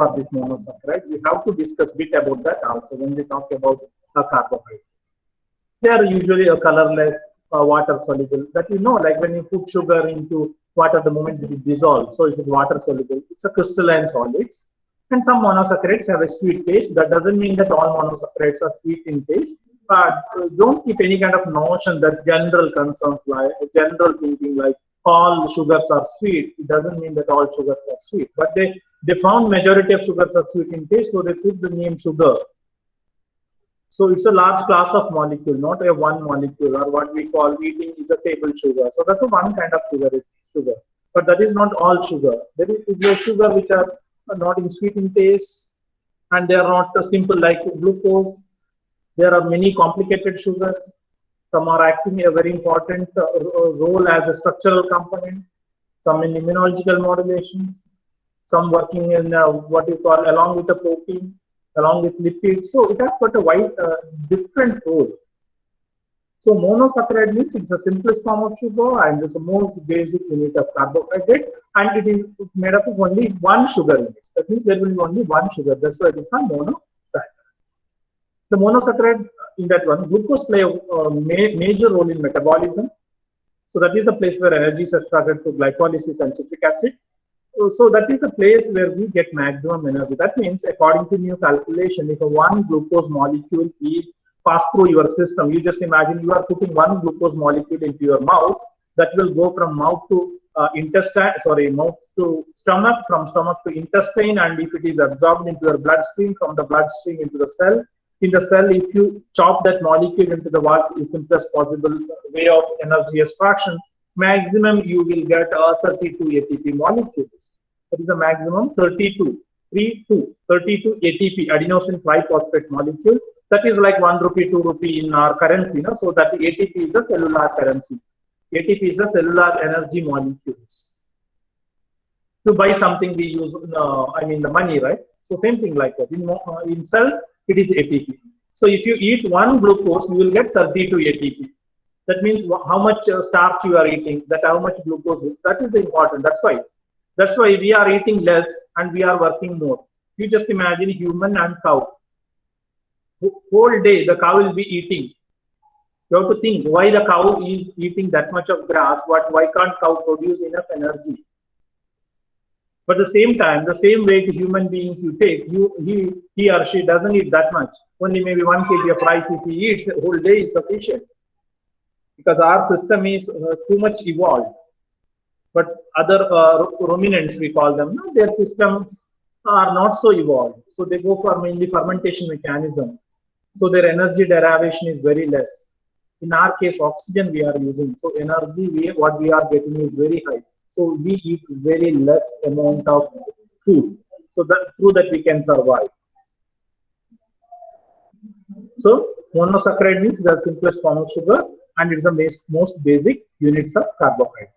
for this monosaccharide. We have to discuss a bit about that also when we talk about a carbohydrate. They are usually a colorless, water soluble. That like when you put sugar into water, the moment it dissolves, so it is water soluble. It's a crystalline solids. And some monosaccharides have a sweet taste. That doesn't mean that all monosaccharides are sweet in taste. But don't keep any kind of notion that general concerns like general thinking like all sugars are sweet. It doesn't mean that all sugars are sweet. But they found majority of sugars are sweet in taste, so they put the name sugar. So it's a large class of molecule, not a one molecule, or what we call eating is a table sugar. So that's a one kind of sugar, it's sugar. But that is not all sugar. There is a sugar which are not in sweet in taste, and they are not simple like glucose. There are many complicated sugars. Some are acting a very important role as a structural component. Some in immunological modulations. Some working in what you call along with the protein, along with lipids. So it has got a wide different role. So monosaccharide means it's the simplest form of sugar and it's the most basic unit of carbohydrate, and it is made up of only one sugar in it. That means there will be only one sugar. That's why it is called monosaccharide. The monosaccharide in that one, glucose play a major role in metabolism. So that is the place where energy is extracted through glycolysis and citric acid. So that is a place where we get maximum energy. That means according to new calculation, if a one glucose molecule is passed through your system, you just imagine you are putting one glucose molecule into your mouth, that will go from mouth to mouth to stomach, from stomach to intestine, and if it is absorbed into your bloodstream, from the bloodstream into the cell. In the cell, if you chop that molecule into the simplest possible way of energy extraction, maximum you will get 32 ATP molecules. That is a maximum 32 ATP, adenosine triphosphate molecule. That is like 1 rupee, 2 rupee in our currency. So that ATP is the cellular currency. ATP is the cellular energy molecules. To buy something we use, the money, right? So same thing like that. In cells, it is ATP. So if you eat one glucose, you will get 32 ATP. That means how much starch you are eating, that how much glucose. That is important. That's why we are eating less and we are working more. You just imagine human and cow. Whole day the cow will be eating. You have to think why the cow is eating that much of grass. Why can't cow produce enough energy? But at the same time, the same way to human beings you take, he or she doesn't eat that much. Only maybe 1 kg of rice if he eats, a whole day is sufficient. Because our system is too much evolved. But other ruminants, we call them, their systems are not so evolved. So they go for mainly fermentation mechanism. So their energy derivation is very less. In our case, oxygen we are using. So energy, what we are getting is very high. So we eat very less amount of food. So that through that we can survive. So monosaccharide means the simplest form of sugar, and it's the most basic units of carbohydrate.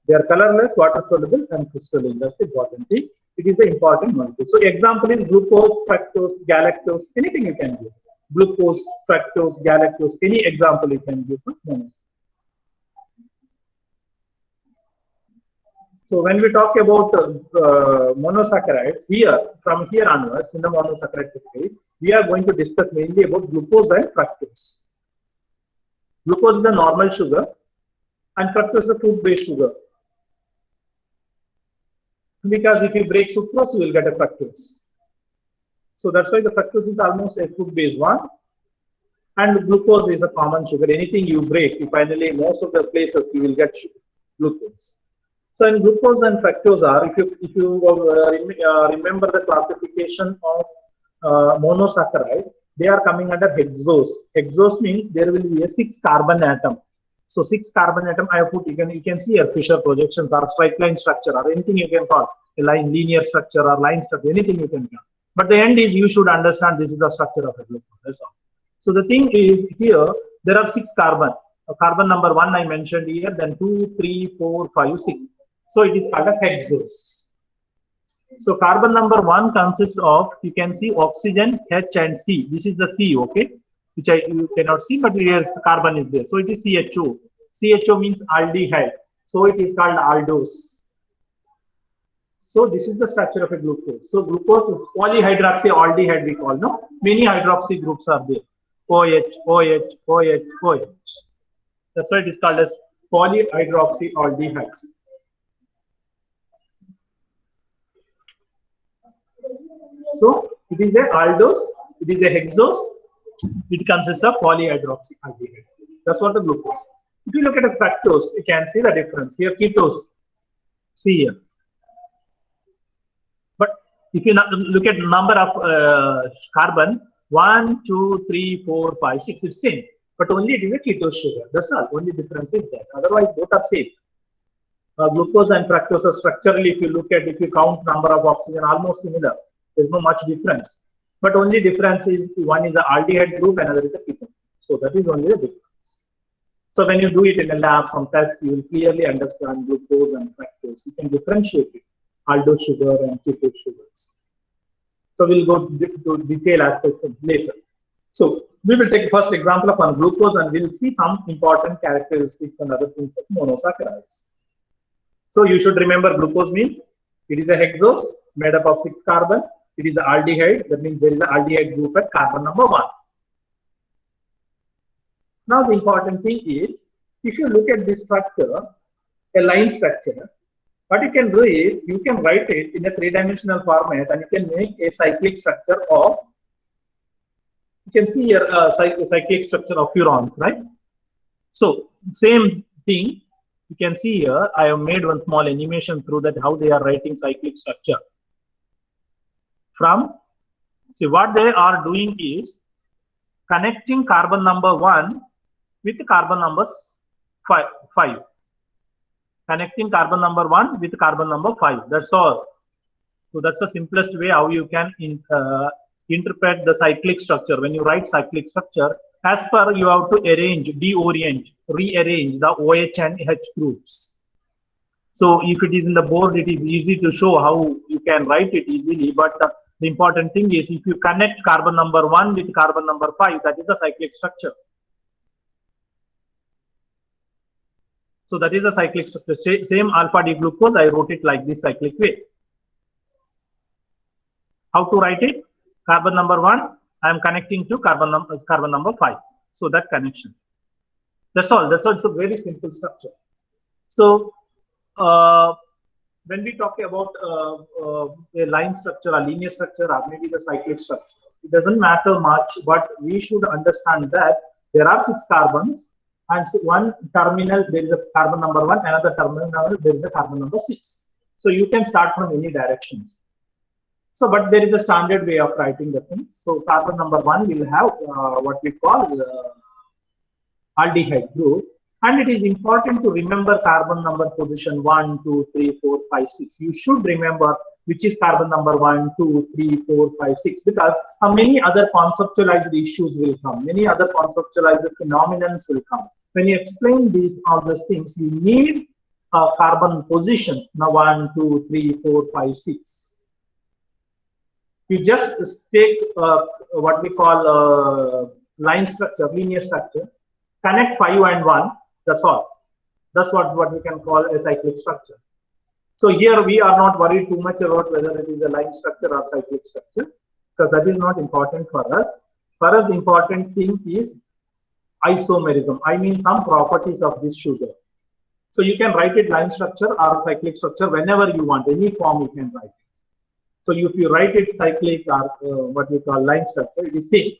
They are colorless, water soluble, and crystalline. That's the important thing. It is the important molecule. So example is glucose, fructose, galactose. Anything you can give. Glucose, fructose, galactose. Any example you can give for monosaccharide. So when we talk about monosaccharides, from here onwards in the monosaccharide category, we are going to discuss mainly about glucose and fructose. Glucose is the normal sugar, and fructose is a fruit-based sugar. Because if you break sucrose, you will get a fructose. So that's why the fructose is almost a fruit-based one, and glucose is a common sugar. Anything you break, finally most of the places you will get glucose. So in glucose and fructose are, if you remember the classification of monosaccharide, they are coming under hexose. Hexose means there will be a 6 carbon atom. So 6 carbon atom I have put, you can see here Fisher projections or straight line structure or anything you can call a line, linear structure or line structure, anything you can call. But the end is you should understand this is the structure of a glucose. That's all. So the thing is here there are 6 carbon. Carbon number 1 I mentioned here, then 2, 3, 4, 5, 6. So it is called as hexose. So carbon number 1 consists of, you can see oxygen, H and C. This is the C, okay, which you cannot see, but here's carbon is there. So it is CHO. CHO means aldehyde. So it is called aldose. So this is the structure of a glucose. So glucose is polyhydroxyaldehyde we call, no? Many hydroxy groups are there. OH, OH, OH, OH. That's why it is called as polyhydroxyaldehydes. So it is a aldose, it is a hexose, it consists of polyhydroxyaldehyde. That's what the glucose. If you look at a fructose, you can see the difference. Here ketose, see here. But if you look at number of carbon, 1, 2, 3, 4, 5, 6, it's same. But only it is a ketose sugar. That's all. Only difference is that. Otherwise, both are same. Glucose and fructose are structurally, if you count number of oxygen, almost similar. There's no much difference. But only difference is one is an aldehyde group, another is a ketone. So that is only the difference. So when you do it in a lab, some tests, you will clearly understand glucose and fructose. You can differentiate it, aldose sugar and ketose sugars. So we'll go to detail aspects of later. So we will take first example upon glucose and we'll see some important characteristics and other things of monosaccharides. So you should remember glucose means it is a hexose made up of 6 carbon. It is an aldehyde. That means there is an aldehyde group at carbon number 1. Now the important thing is, if you look at this structure, a line structure, what you can do is you can write it in a 3-dimensional format and you can make a cyclic structure of, you can see here a cyclic structure of furans, right? So same thing, you can see here, I have made one small animation through that how they are writing cyclic structure. See what they are doing is connecting carbon number 1 with carbon number 5. Connecting carbon number 1 with carbon number 5. That's all. So that's the simplest way how you can interpret the cyclic structure. When you write cyclic structure, as per you have to rearrange the OH and H groups. So if it is in the board, it is easy to show how you can write it easily. But the important thing is if you connect carbon number 1 with carbon number 5, that is a cyclic structure. So that is a cyclic structure. Same alpha D glucose, I wrote it like this cyclic way. How to write it? Carbon number 1, I am connecting to carbon number 5. So that connection. That's all. That's all. It's a very simple structure. So when we talk about a line structure, a linear structure, or maybe the cyclic structure, it doesn't matter much, but we should understand that there are 6 carbons, and one terminal there is a carbon number 1, another terminal there is a carbon number 6. So you can start from any directions. So, but there is a standard way of writing the things. So carbon number 1 will have what we call aldehyde group. And it is important to remember carbon number position 1, 2, 3, 4, 5, 6. You should remember which is carbon number 1, 2, 3, 4, 5, 6, because many other conceptualized issues will come. Many other conceptualized phenomena will come. When you explain all those things, you need carbon positions. Now 1, 2, 3, 4, 5, 6. You just take what we call line structure, linear structure, connect 5 and 1. That's all. That's what we can call a cyclic structure. So here we are not worried too much about whether it is a line structure or cyclic structure, because that is not important for us. For us, the important thing is isomerism. I mean some properties of this sugar. So you can write it line structure or cyclic structure whenever you want. Any form you can write it. So if you write it cyclic or what we call line structure, it is same.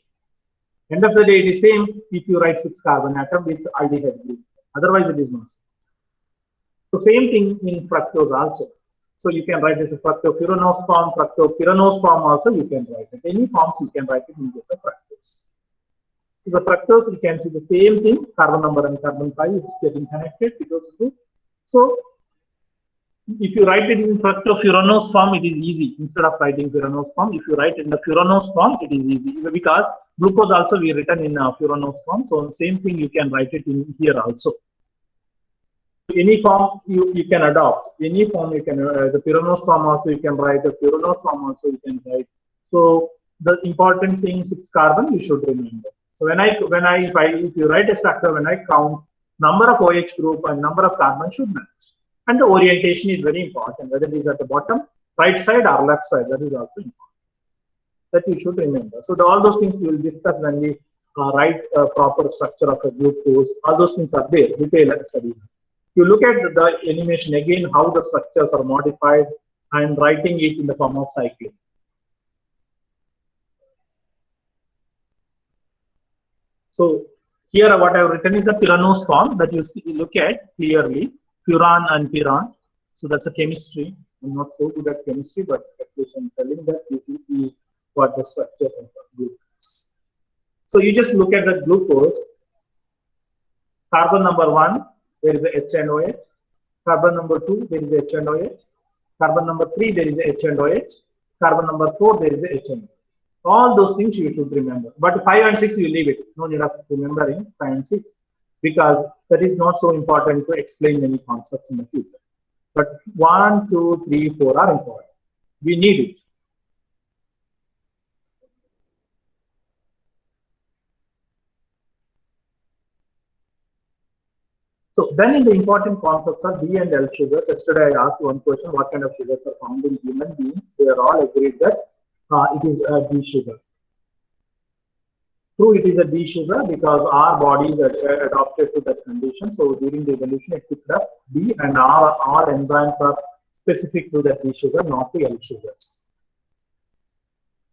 End of the day, it is same if you write 6 carbon atom with aldehyde group. Otherwise, it is not. So same thing in fructose also. So you can write as a fructopyranose form, fructopyranose form also you can write it. Any forms you can write it in case of fructose. So the fructose, you can see the same thing, carbon number and carbon 5 is getting connected to those two. So if you write it in fructopyranose form, it is easy. Instead of writing pyranose form, if you write it in the pyranose form, it is easy. Because glucose also we written in pyranose form. So same thing you can write it in here also. Any form you can adopt. Any form you can, the pyranose form also you can write, the pyranose form also you can write. So the important thing, 6 carbon, you should remember. So if you write a structure, when I count number of OH group and number of carbon should match. And the orientation is very important, whether it is at the bottom right side or left side. That is also important. That you should remember. So all those things we will discuss when we write a proper structure of a glucose. All those things are there, detailed studies. You look at the animation again, how the structures are modified and writing it in the form of cycling. So here what I have written is a pyranose form that you see, look at clearly, furan and pyran. So that's a chemistry. I'm not so good at chemistry, but at least I'm telling that this is what the structure of the glucose. So you just look at the glucose. Carbon number 1, there is a H and OH. Carbon number 2, there is a H and OH. Carbon number 3, there is a H and OH. Carbon number 4, there is a H and OH. All those things you should remember. But 5 and 6, you leave it. No need of remembering 5 and 6, because that is not so important to explain many concepts in the future. But 1, 2, 3, 4 are important. We need it. So then in the important concepts are D and L sugars. Yesterday I asked one question, what kind of sugars are found in human beings? They are all agreed that it is a D sugar. True, it is a D sugar because our bodies are adapted to that condition. So during the evolution, it picked up D, and our enzymes are specific to that D sugar, not the L sugars.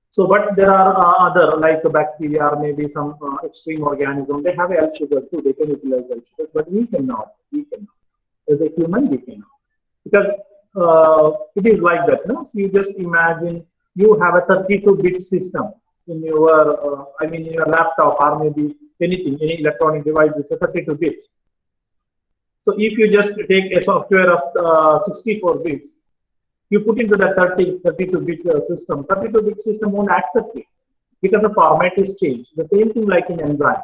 So, but there are other, like bacteria or maybe some extreme organism, they have L sugar too, they can utilize L sugars, but we cannot. As a human, we cannot. Because it is like that, no? So you just imagine you have a 32-bit system in your, in your laptop or maybe anything, any electronic device, it's a 32-bit. So if you just take a software of 64 bits, you put into the 32-bit system, 32-bit system won't accept it because the format is changed. The same thing like in enzyme.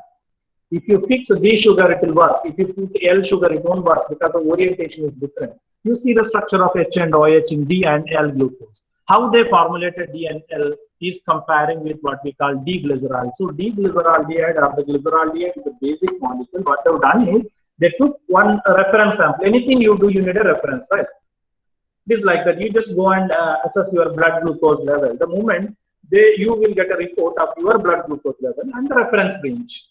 If you fix D sugar, it will work. If you put L sugar, it won't work because the orientation is different. You see the structure of H and OH in D and L glucose. How they formulated D and L is comparing with what we call D-glycerol. So D-glyceraldehyde or the glyceraldehyde is the basic molecule. What they've done is they took one reference sample. Anything you do, you need a reference, right? It is like that. You just go and assess your blood glucose level. The moment you will get a report of your blood glucose level and the reference range.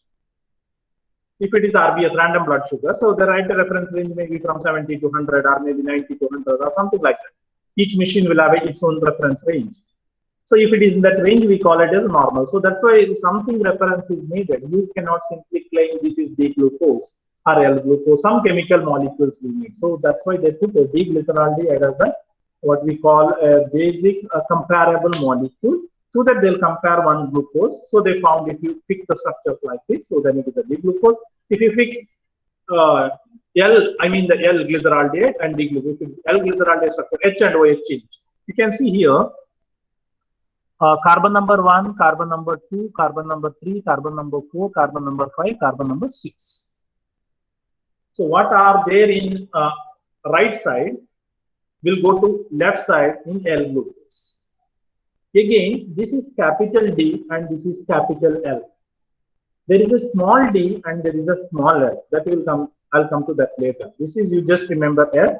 If it is RBS, random blood sugar, so the right reference range may be from 70 to 100 or maybe 90 to 100 or something like that. Each machine will have its own reference range. So if it is in that range, we call it as normal. So that's why if something reference is needed, you cannot simply claim this is D-glucose or L-glucose. Some chemical molecules we need. So that's why they took a D-glyceraldehyde as a what we call a basic comparable molecule, so that they'll compare one glucose. So they found if you fix the structures like this, so then it is a D-glucose. If you fix the L-glyceraldehyde and D-glucose, L-glyceraldehyde structure, H and OH change. You can see here, carbon number 1, carbon number 2, carbon number 3, carbon number 4, carbon number 5, carbon number 6. So what are there in right side will go to left side in L-glucose. Again, this is capital D and this is capital L. There is a small d and there is a small l. That will come, I'll come to that later. This is, you just remember as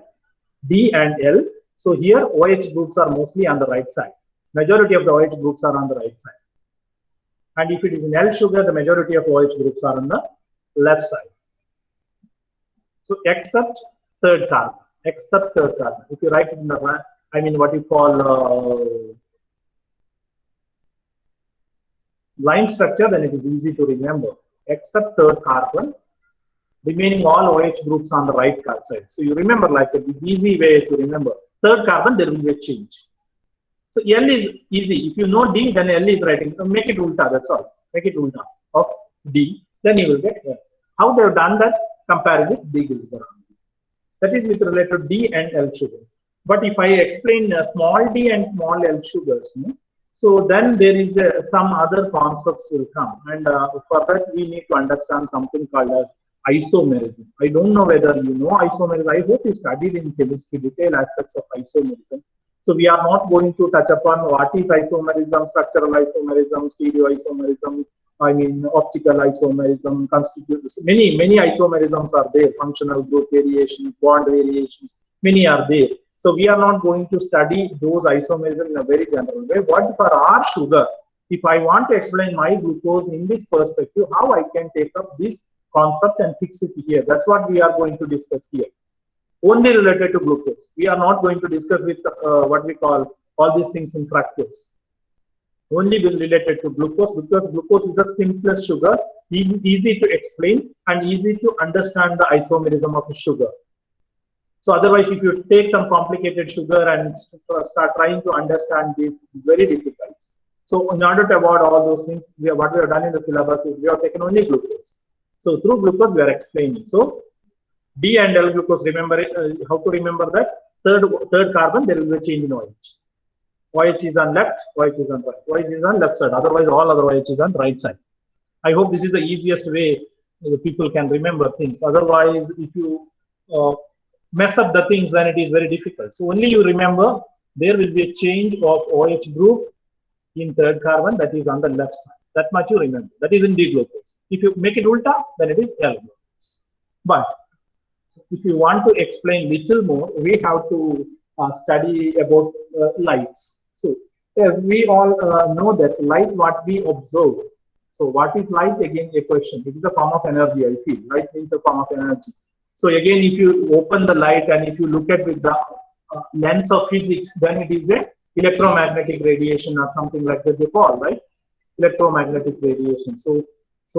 D and L. So here OH groups are mostly on the right side. Majority of the OH groups are on the right side. And if it is in L sugar, the majority of OH groups are on the left side. So except third carbon. Except third carbon. If you write it in the, what you call line structure, then it is easy to remember. Except third carbon, remaining all OH groups on the right side. So you remember like this easy way to remember. Third carbon, there will be a change. So L is easy. If you know D, then L is writing. So make it ulta, that's all. Make it ulta of D, then you will get L. How they have done that? Comparing with D-glycerol. That is with related to D and L sugars. But if I explain small d and small L sugars, so then there is some other concepts will come. And for that, we need to understand something called as isomerism. I don't know whether you know isomerism. I hope you studied in chemistry detailed aspects of isomerism. So we are not going to touch upon what is isomerism, structural isomerism, stereoisomerism, optical isomerism, constitutes many isomerisms are there, functional group variation, bond variations, many are there. So we are not going to study those isomerism in a very general way. What for our sugar, if I want to explain my glucose in this perspective, how I can take up this concept and fix it here. That's what we are going to discuss here. Only related to glucose. We are not going to discuss with what we call all these things in fructose. Only will related to glucose, because glucose is the simplest sugar, easy to explain and easy to understand the isomerism of the sugar. So otherwise, if you take some complicated sugar and start trying to understand this, it's very difficult. So in order to avoid all those things, what we have done in the syllabus is we have taken only glucose. So through glucose, we are explaining. So D and L glucose, remember it, how to remember that? Third carbon, there will be a change in OH. OH is on left, OH is on right. OH is on left side, otherwise all other OH is on right side. I hope this is the easiest way people can remember things. Otherwise, if you mess up the things, then it is very difficult. So only you remember there will be a change of OH group in third carbon, that is on the left side. That much you remember. That is in D glucose. If you make it ulta, then it is L glucose. But if you want to explain little more, we have to study about lights. So as we all know that light, what we observe. So what is light? Again, a question. It is a form of energy, I feel. Light means a form of energy. So again, if you open the light and if you look at with the lens of physics, then it is a electromagnetic radiation or something like that they call, right? Electromagnetic radiation. So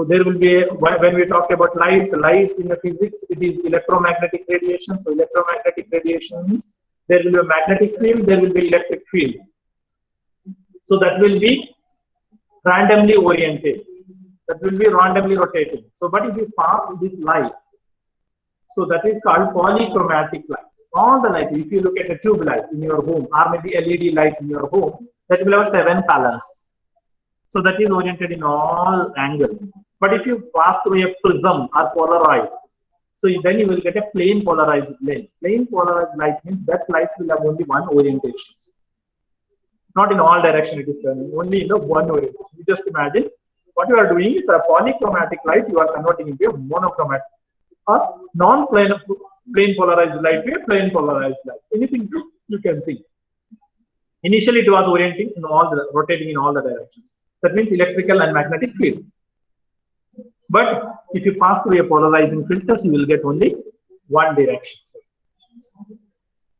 there will be when we talk about light in the physics, it is electromagnetic radiation. So electromagnetic radiation means there will be a magnetic field, there will be electric field. So that will be randomly oriented. That will be randomly rotating. So but if you pass this light, so that is called polychromatic light. All the light, if you look at a tube light in your home or maybe LED light in your home, that will have 7 colors. So that is oriented in all angles. But if you pass through a prism or polarize, so then you will get a plane polarized light. Plane polarized light means that light will have only one orientation. Not in all direction it is turning, only in the one orientation. You just imagine what you are doing is a polychromatic light, you are converting into a monochromatic or non-plane polarized light to a plane polarized light. Anything you can think. Initially, it was rotating in all the directions. That means electrical and magnetic field. But if you pass through a polarizing filters, you will get only one direction.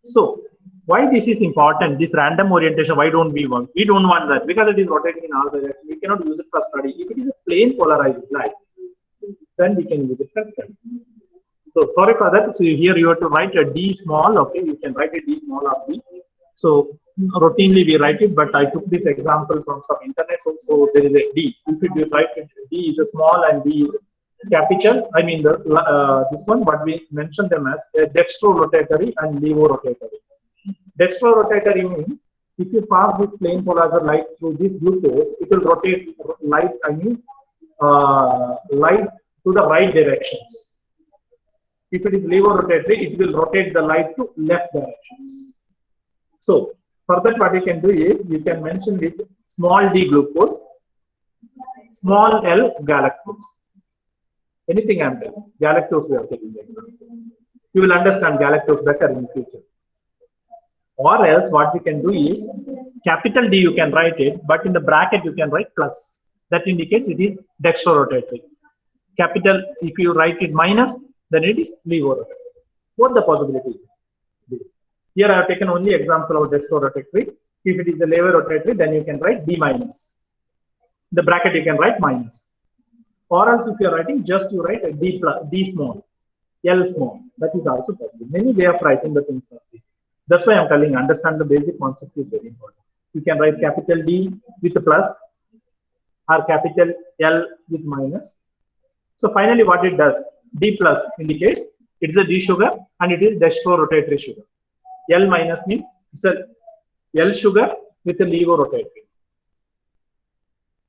So why this is important? This random orientation. Why don't we want? We don't want that because it is rotating in all directions. We cannot use it for study. If it is a plane polarized light, then we can use it for study. So sorry for that. So here you have to write a D small. Okay, you can write a D small or D. So routinely we write it, but I took this example from some internet. So there is a D. If you write it, D is a small and D is capital. I mean this one, but we mentioned them as dextro-rotatory and levo-rotatory. Dextro-rotatory means if you pass this plane polarizer light through this glucose, it will rotate light. I mean light to the right directions. If it is levo-rotatory, it will rotate the light to left directions. So for that, what you can do is you can mention with small d glucose, small l galactose. Anything I'm telling. Galactose we are taking the example. You will understand galactose better in the future. Or else what we can do is capital D you can write it, but in the bracket you can write plus. That indicates it is dextro-rotatory. Capital, if you write it minus, then it is levo-rotatory. Both the possibilities. Here I have taken only example of dextro-rotatory. If it is a levo-rotatory, then you can write D minus. The bracket you can write minus. Or else if you are writing, just you write a D plus, D small, L small. That is also possible. Many way of writing the things. That's why I'm telling, understand the basic concept is very important. You can write capital D with a plus or capital L with minus. So finally what it does, D plus indicates it is a D sugar and it is dextro-rotatory sugar. L minus means it's a L sugar with a levo-rotatory.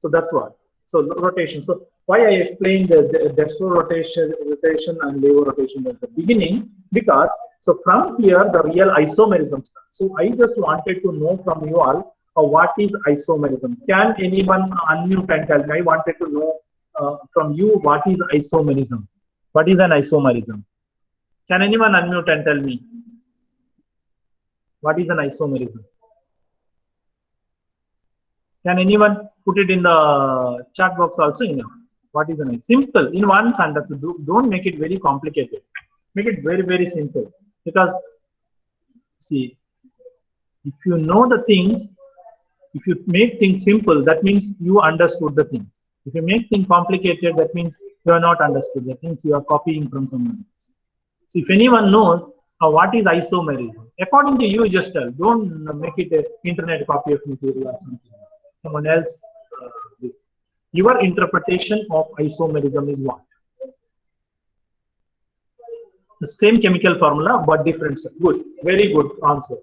So that's what. So rotation. So why I explained the dextro-rotation and levo-rotation at the beginning, because so from here the real isomerism starts. So I just wanted to know from you all what is isomerism. Can anyone unmute and tell me? I wanted to know from you what is isomerism. What is an isomerism? Can anyone unmute and tell me? What is an isomerism? Can anyone put it in the chat box also? What is an simple in one sentence? Don't make it very complicated. Make it very, very simple. Because see, if you know the things, if you make things simple, that means you understood the things. If you make things complicated, that means you are not understood. That means you are copying from someone else. So if anyone knows what is isomerism, according to you, just tell. Don't make it an internet copy of material or something. Someone else. Your interpretation of isomerism is what? The same chemical formula, but different. Good. Very good answer.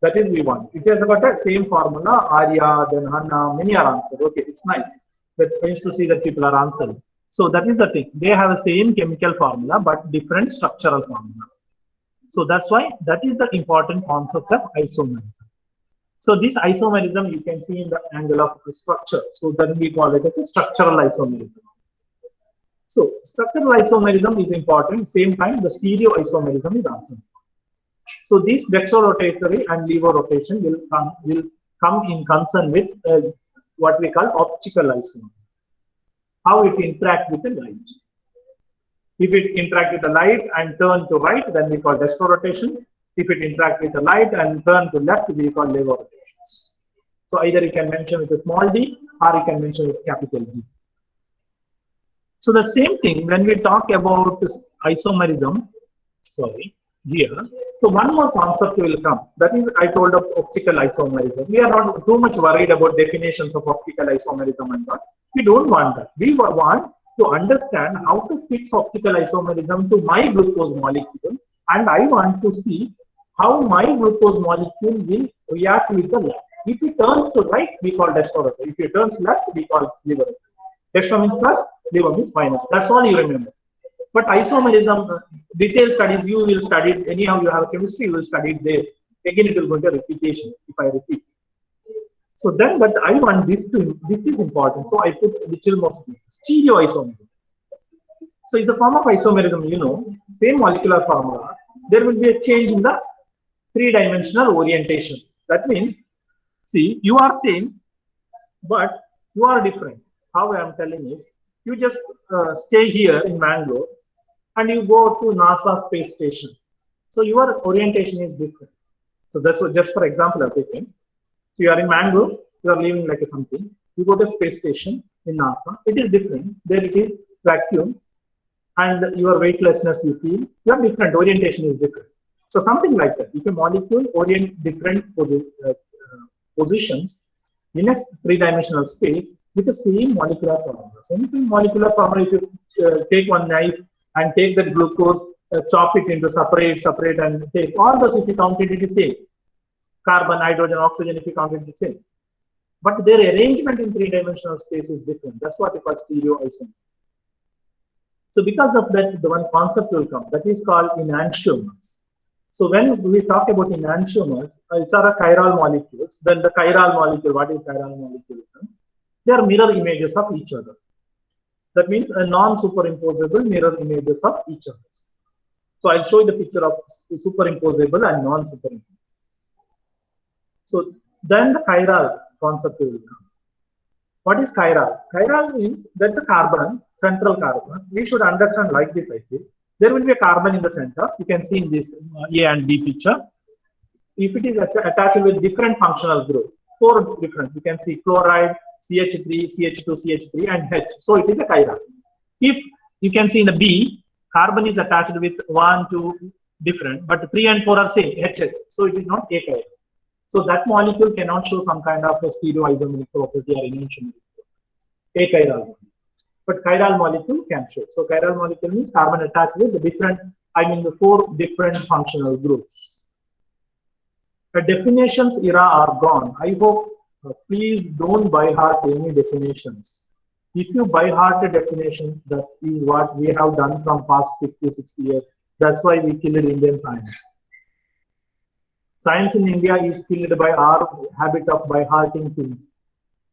That is we want. It has got the same formula. Arya, then Hanna, many are answered. Okay, it's nice. But I used to see that people are answering. So that is the thing. They have the same chemical formula, but different structural formula. So that's why that is the important concept of isomerism. So this isomerism you can see in the angle of the structure. So then we call it as a structural isomerism. So structural isomerism is important. Same time, the stereo isomerism is also important. So this dextrorotatory and levo-rotation will come in concern with what we call optical isomerism. How it interacts with the light. If it interacts with the light and turn to right, then we call dextrorotation. If it interacts with the light and turn to left, we call levo-rotations. So either you can mention with a small d or you can mention with capital D. So the same thing when we talk about this isomerism, here. So one more concept will come. That is, I told of optical isomerism. We are not too much worried about definitions of optical isomerism and all. We don't want that. We want to understand how to fix optical isomerism to my glucose molecule, and I want to see how my glucose molecule will react with the light. If it turns to right, we call dextrorotation. If it turns left, we call levo. Dextro means plus, levo means minus. That's all you remember. But isomerism, detailed studies you will study it. Anyhow, you have chemistry, you will study it there. Again, it will go to repetition if I repeat. So then, but I want this to, this is important. So I put little more stereoisomerism. So it's a form of isomerism, same molecular formula. There will be a change in the three-dimensional orientation. That means, see, you are same, but you are different. How I am telling is, you just stay here in Mangalore and you go to NASA space station. So your orientation is different. So that's what, just for example, I've taken. So you are in Mangalore, you are living like something. You go to space station in NASA. It is different. There it is vacuum, and your weightlessness you feel. Your different orientation is different. So something like that. If a molecule orient different positions in a three-dimensional space with the same molecular formula. Same molecular formula. If you take one knife and take that glucose, chop it into separate, and take all those. If you count it, it is same. Carbon, hydrogen, oxygen. If you count it, it's same. But their arrangement in three-dimensional space is different. That's what we call stereoisomerism. So because of that, the one concept will come. That is called enantiomers. So when we talk about enantiomers, it's are chiral molecules. Then the chiral molecule, what is chiral molecule? They are mirror images of each other. That means a non-superimposable mirror images of each other. So I'll show you the picture of superimposable and non-superimposable. So then the chiral concept will come. What is chiral? Chiral means that the carbon, central carbon, we should understand like this, I think. There will be a carbon in the center. You can see in this A and B picture. If it is attached with different functional group, 4 different, you can see chloride, CH3, CH2, CH3, and H. So it is a chiral. If you can see in the B, carbon is attached with 1, 2 different, but 3 and 4 are same, HH. So it is not a chiral. So that molecule cannot show some kind of a stereoisomeric property or enantiomeric property. A chiral. But chiral molecule can show. So chiral molecule means carbon attached with the different, the 4 different functional groups. The definitions era are gone. I hope, please don't by heart any definitions. If you by heart a definition, that is what we have done from past 50, 60 years. That's why we killed Indian science. Science in India is killed by our habit of by hearting things.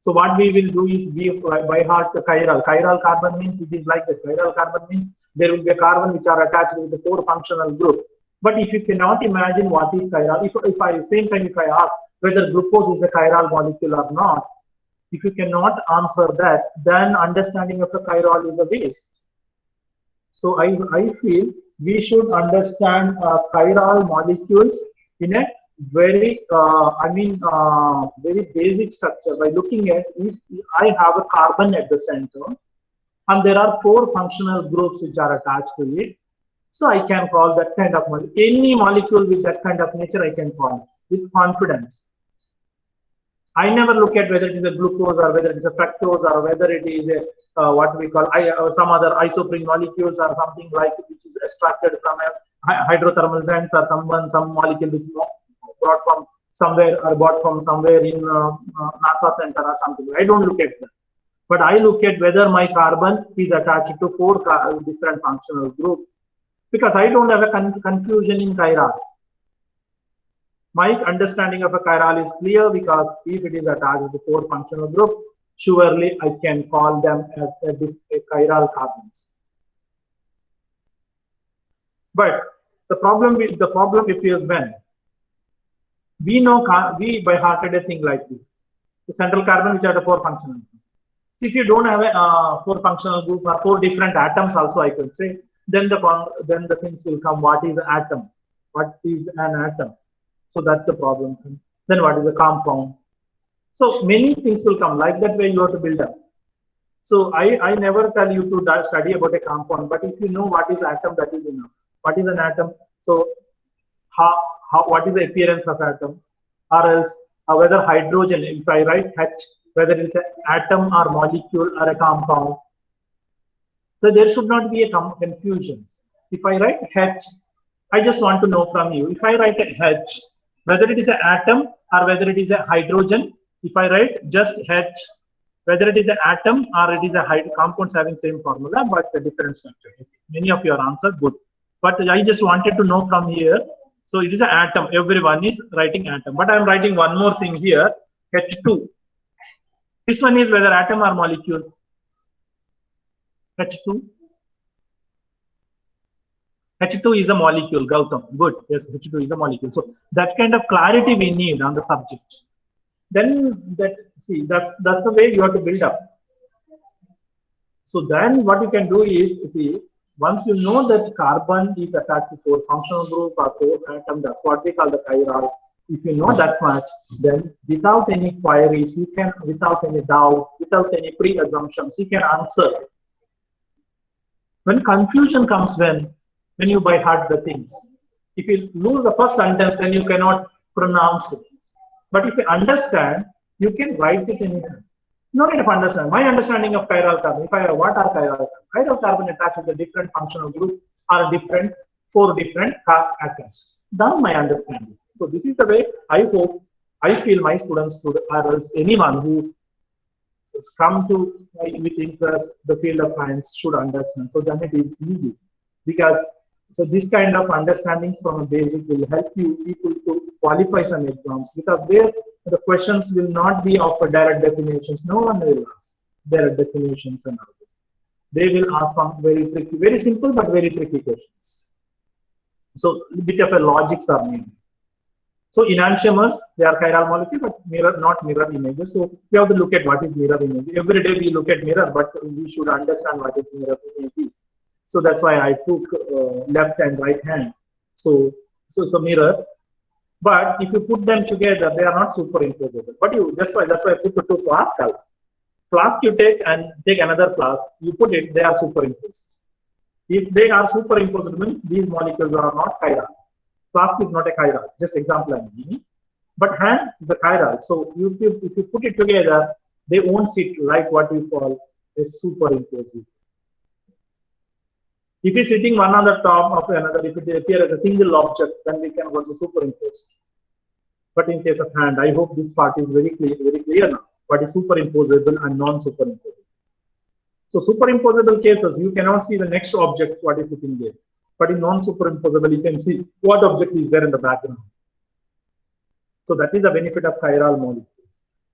So what we will do is we by heart the chiral. Chiral carbon means it is like the chiral carbon means there will be a carbon which are attached with the 4 functional group. But if you cannot imagine what is chiral, if I same time if I ask whether glucose is a chiral molecule or not, if you cannot answer that, then understanding of the chiral is a waste. So I feel we should understand chiral molecules in a very, very basic structure by looking at if I have a carbon at the center and there are 4 functional groups which are attached to it. So I can call that kind of molecule. Any molecule with that kind of nature I can call with confidence. I never look at whether it is a glucose or whether it is a fructose or whether it is a what we call some other isoprene molecules or something like which is extracted from a hydrothermal vents or some molecule which is brought from somewhere or bought from somewhere in NASA center or something. I don't look at that. But I look at whether my carbon is attached to 4 different functional groups because I don't have a confusion in chiral. My understanding of a chiral is clear because if it is attached to 4 functional groups, surely I can call them as a chiral carbons. But the problem appears when we know we by hearted a thing like this. The central carbon which are the 4 functional groups. So if you don't have a 4 functional group or 4 different atoms also I could say, then the things will come. What is an atom? What is an atom? So that's the problem. Then what is a compound? So many things will come. Like that way you have to build up. So I never tell you to study about a compound, but if you know what is atom, that is enough. What is an atom? So what is the appearance of atom? Or else whether hydrogen, if I write H, whether it's an atom or molecule or a compound. So there should not be a confusion. If I write H, I just want to know from you. If I write a H, whether it is an atom or whether it is a hydrogen, if I write just H, whether it is an atom or it is a compounds having same formula but a different structure. Many of your answers good. But I just wanted to know from here. So it is an atom. Everyone is writing atom. But I am writing one more thing here, H2. This one is whether atom or molecule. H2. H2 is a molecule, Gautam. Good. Yes, H2 is a molecule. So that kind of clarity we need on the subject. Then that's the way you have to build up. So then what you can do is, see, once you know that carbon is attached to 4 functional group or 4 atom, that's what we call the chiral. If you know that much, then without any queries, you can, without any doubt, without any pre-assumptions, you can answer. When confusion comes when you by heart the things. If you lose the first sentence, then you cannot pronounce it. But if you understand, you can write it anything. No need of understand. My understanding of chiral carbon, what are chiral carbon? Chiral carbon attached to the different functional group are different, 4 different atoms. That's my understanding. So this is the way I feel my students should, or else anyone who has come to with interest the field of science should understand. So then it is easy because so this kind of understandings from a basic will help you people to qualify some exams because there the questions will not be of a direct definitions. No one will ask direct definitions and all this. They will ask some very tricky, very simple but very tricky questions. So a bit of a logics are needed. So enantiomers, they are chiral molecule, but not mirror images. So we have to look at what is mirror image. Every day we look at mirror, but we should understand what is mirror image is. So that's why I took left and right hand. So mirror. But if you put them together, they are not superimposable. But that's why I put the 2 Flasks. Flask you take and take another flask, you put it, they are superimposed. If they are superimposed, means these molecules are not chiral. Flask is not a chiral, just example I'm giving. But hand is a chiral. So if you put it together, they won't sit like what we call a superimposition. If it's sitting one on the top of another, if it appears as a single object, then we can also superimpose. But in case of hand, I hope this part is very clear now. What is superimposable and non-superimposable. So superimposable cases, you cannot see the next object, what is sitting there. But in non-superimposable, you can see what object is there in the background. So that is a benefit of chiral molecules.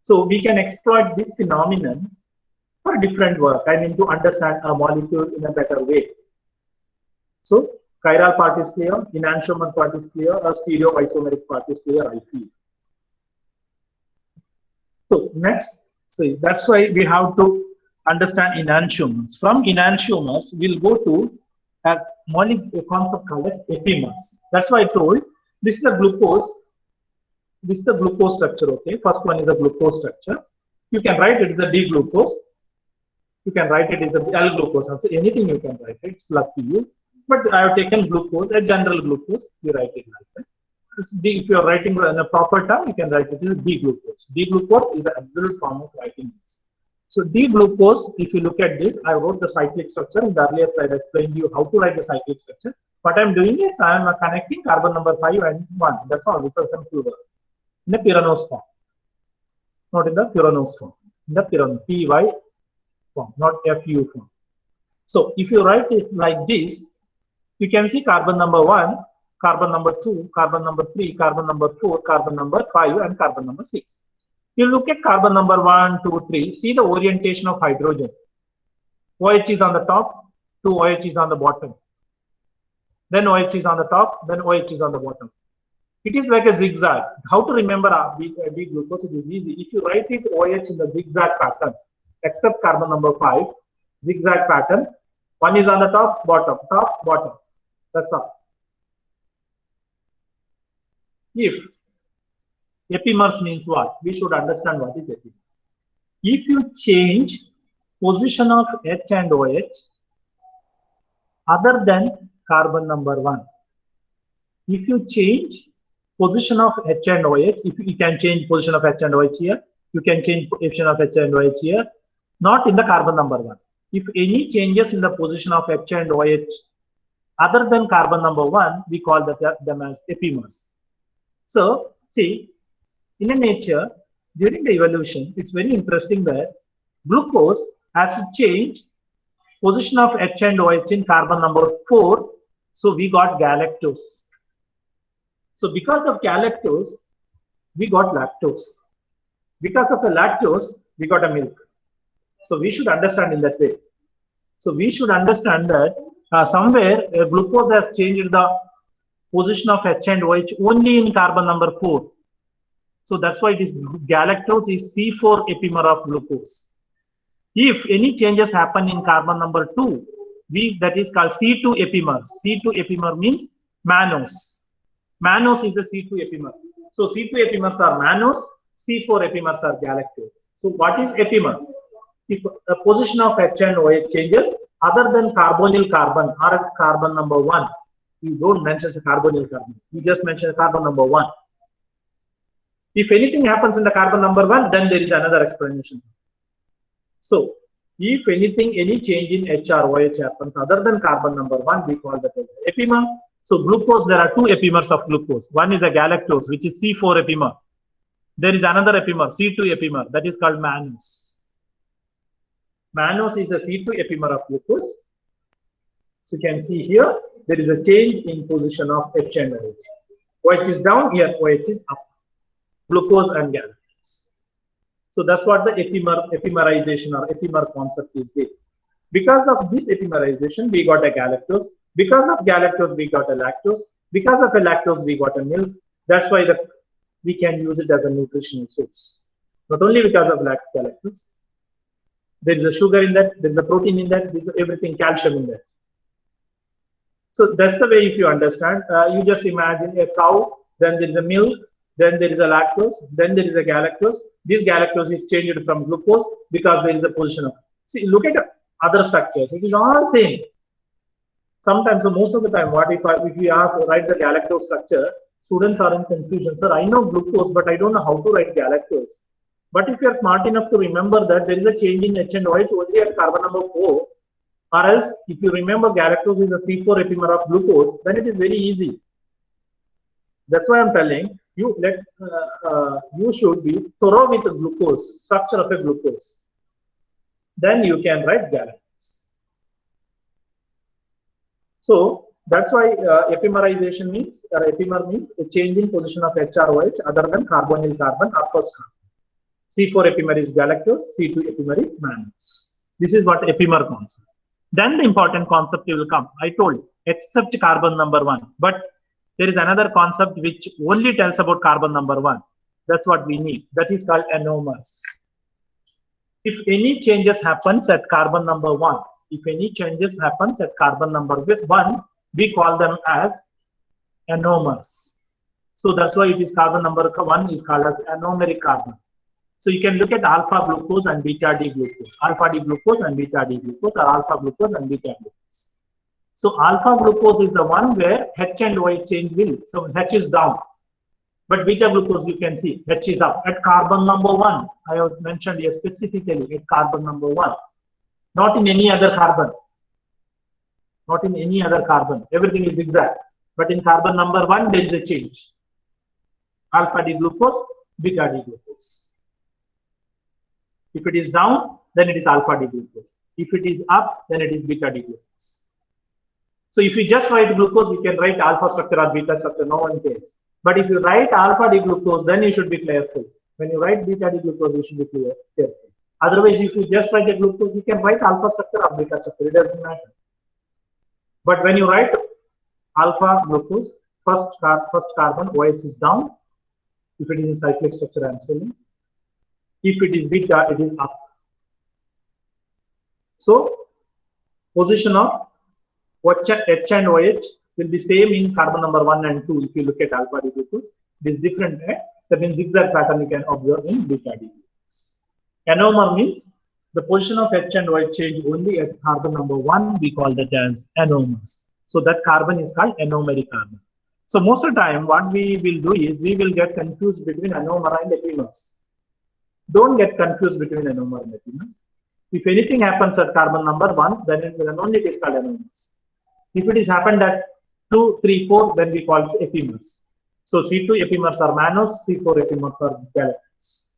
So we can exploit this phenomenon for different work. I mean to understand a molecule in a better way. So Chiral part is clear, enantiomer part is clear, or stereoisomeric part is clear, I feel. So next, see, that's why we have to understand enantiomers. From enantiomers, we'll go to a molecular concept called as epimers. That's why I told this is a glucose. This is the glucose structure. Okay, first one is a glucose structure. You can write it as a D-glucose. You can write it as a L-glucose. Also, anything you can write it. It's up to you. But I have taken glucose, a general glucose. You write it like that. If you are writing in a proper term, you can write it as D-glucose. D-glucose is the absolute form of writing this. So D-glucose, if you look at this, I wrote the cyclic structure. In the earlier slide, I explained to you how to write the cyclic structure. What I'm doing is I am connecting carbon number 5 and 1. That's all. It's a simple word. In the pyranose form. Not in the pyranose form. In the pyranose, PY form, not FU form. So if you write it like this, you can see carbon number 1, carbon number 2, carbon number 3, carbon number 4, carbon number 5, and carbon number 6. You look at carbon number 1, 2, 3, see the orientation of hydrogen. OH is on the top, 2 OH is on the bottom. Then OH is on the top, then OH is on the bottom. It is like a zigzag. How to remember D-glucose? It is easy. If you write it OH in the zigzag pattern, except carbon number 5, zigzag pattern, one is on the top, bottom. That's all. If epimers means what? We should understand what is epimers. If you change position of H and OH other than carbon number 1, if you change position of H and OH, if you can change position of H and OH here, you can change position of H and OH here, not in the carbon number 1. If any changes in the position of H and OH other than carbon number 1, we call them as epimers. So, see, in a nature, during the evolution, it's very interesting that glucose has to change position of H and OH in carbon number 4, so we got galactose. So because of galactose, we got lactose. Because of the lactose, we got a milk. So we should understand in that way. So we should understand that somewhere glucose has changed the position of H and OH only in carbon number 4. So that's why this galactose is C4 epimer of glucose. If any changes happen in carbon number 2, that is called C2 epimer. C2 epimer means mannose. Mannose is a C2 epimer. So C2 epimers are mannose, C4 epimers are galactose. So what is epimer? If the position of H and OH changes other than carbonyl carbon or its carbon number 1, you don't mention the carbonyl carbon. You just mention carbon number 1. If anything happens in the carbon number 1, then there is another explanation. So if anything, any change in H or OH happens other than carbon number 1, we call that as epimer. So glucose, there are 2 epimers of glucose. One is a galactose, which is C4 epimer. There is another epimer, C2 epimer, that is called mannose. Mannose is a C2 epimer of glucose. So you can see here, there is a change in position of H and OH. OH is down, here OH is up. Glucose and galactose. So that's what the epimerization or epimer concept is there. Because of this epimerization, we got a galactose. Because of galactose, we got a lactose. Because of a lactose, we got a milk. That's why we can use it as a nutritional source. Not only because of galactose. There is a sugar in that, there is a protein in that, there is everything, calcium in that. So that's the way if you understand. You just imagine a cow, then there is a milk, then there is a lactose, then there is a galactose. This galactose is changed from glucose because there is a position of. See, look at other structures. It is all same. Sometimes, so most of the time, if we ask write the galactose structure, students are in confusion. Sir, I know glucose, but I don't know how to write galactose. But if you are smart enough to remember that there is a change in H and OH only at carbon number 4, or else if you remember galactose is a C4 epimer of glucose, then it is very easy. That's why I'm telling you, you should be thorough with the glucose, structure of a glucose. Then you can write galactose. So that's why epimerization means, or epimer means a change in position of H or OH other than carbonyl carbon or first carbon. C4 epimer is galactose, C2 epimer is mannose. This is what epimer concept. Then the important concept will come. I told except carbon number 1. But there is another concept which only tells about carbon number 1. That's what we need. That is called anomers. If any changes happens at carbon number 1, if any changes happens at carbon number 1, we call them as anomers. So that's why it is carbon number 1 is called as anomeric carbon. So you can look at alpha glucose and beta D glucose, alpha D glucose and beta D glucose, or alpha glucose and beta glucose. So alpha glucose is the one where H and Y change will. So H is down. But beta glucose, you can see H is up at carbon number 1. I have mentioned here specifically at carbon number 1, not in any other carbon. Not in any other carbon. Everything is exact. But in carbon number 1, there is a change. Alpha D glucose, beta D glucose. If it is down, then it is alpha D glucose. If it is up, then it is beta D glucose. So if you just write glucose, you can write alpha structure or beta structure, no one cares. But if you write alpha D glucose, then you should be careful. When you write beta D glucose, you should be careful. Otherwise, if you just write a glucose, you can write alpha structure or beta structure. It doesn't matter. But when you write alpha glucose, first carbon, OH is down. If it is in cyclic structure, I am saying. If it is beta, it is up. So, position of H and OH will be same in carbon number 1 and 2 if you look at alpha D glucose. It is different. That means zigzag pattern you can observe in beta D glucose. Anomer means the position of H and OH change only at carbon number 1. We call that as anomers. So that carbon is called anomeric carbon. So most of the time, what we will do is we will get confused between anomer and epimers. Don't get confused between anomer and epimers. If anything happens at carbon number 1, then only it is called anomers. If it is happened at 2, 3, 4, then we call it epimers. So C2 epimers are mannose, C4 epimers are galactose.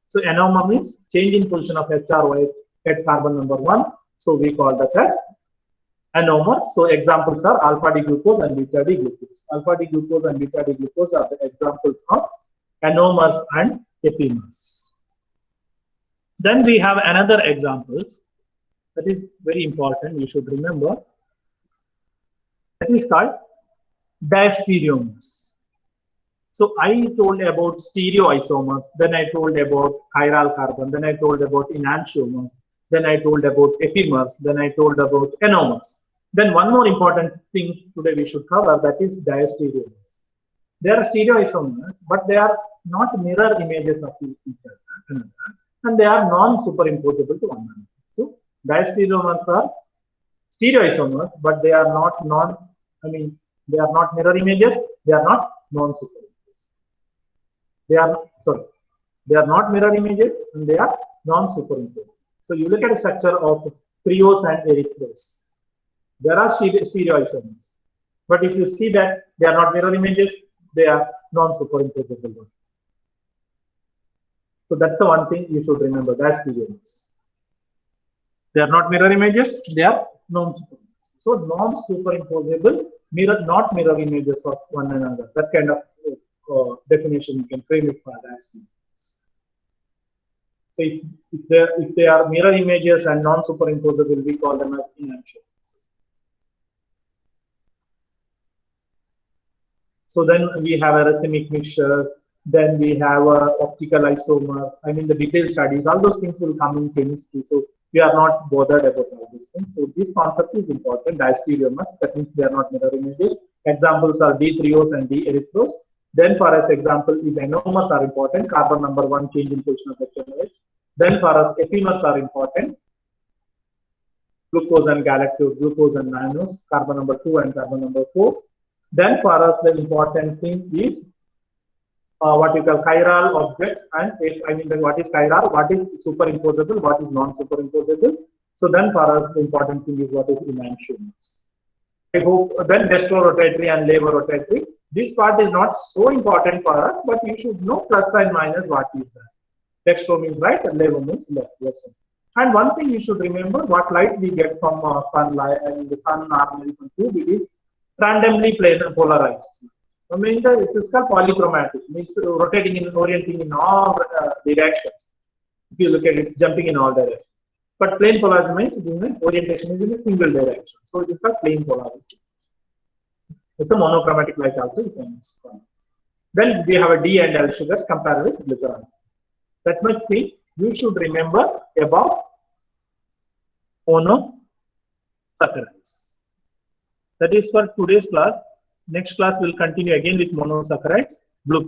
So anomer means change in position of H or OH at carbon number 1. So we call that as anomers. So examples are alpha D glucose and beta D glucose. Alpha D glucose and beta D glucose are the examples of anomers and epimers. Then we have another examples that is very important. You should remember. That is called diastereomers. So I told about stereoisomers, then I told about chiral carbon, then I told about enantiomers, then I told about epimers, then I told about anomers. Then one more important thing today we should cover, that is diastereomers. They are stereoisomers, but they are not mirror images of each other, and they are non-superimposable to one another. So diastereomers are stereoisomers, but they are not they are not mirror images, they are not non-superimposable. They are not mirror images and they are non-superimposable. So you look at the structure of triose and erythrose. There are stereoisomers, but if you see that they are not mirror images, they are non-superimposable. So that's the one thing you should remember. That's stereoisomers. They are not mirror images, they are non-superimposable. So non-superimposable, not mirror images of one another. That kind of definition you can frame it for as stereoisomers. So if they are mirror images and non-superimposable, we call them as enantiomers. So then we have a racemic mixtures, then we have optical isomers. I mean the detailed studies, all those things will come in chemistry. So we are not bothered about all these things. So this concept is important, diastereomers. That means they are not mirror images. Examples are D-triose and D-erythrose. Then for us example, if anomers are important, carbon number 1 change in position of HNOH. Then for us epimers are important, glucose and galactose, glucose and mannose, carbon number 2 and carbon number 4. Then for us the important thing is what you call chiral objects, and what is chiral, what is superimposable, what is non-superimposable. So then for us the important thing is what is enantiomers. I hope then dextrorotatory and levorotatory. This part is not so important for us, but you should know plus and minus what is that. Dextro means right and levo means left. Yes. And one thing you should remember, what light we get from sunlight and the sun normally from tube, it is randomly polarized. I mean, this is called polychromatic, means rotating in, orienting in all directions. If you look at it, jumping in all directions. But plane polarization means orientation is in a single direction. So it is called plane polarization. It's a monochromatic light also. You can use. Then we have a D and L sugars compared with glycerol. That much thing you should remember about monosaccharides. That is for today's class. Next class will continue again with monosaccharides, glucose.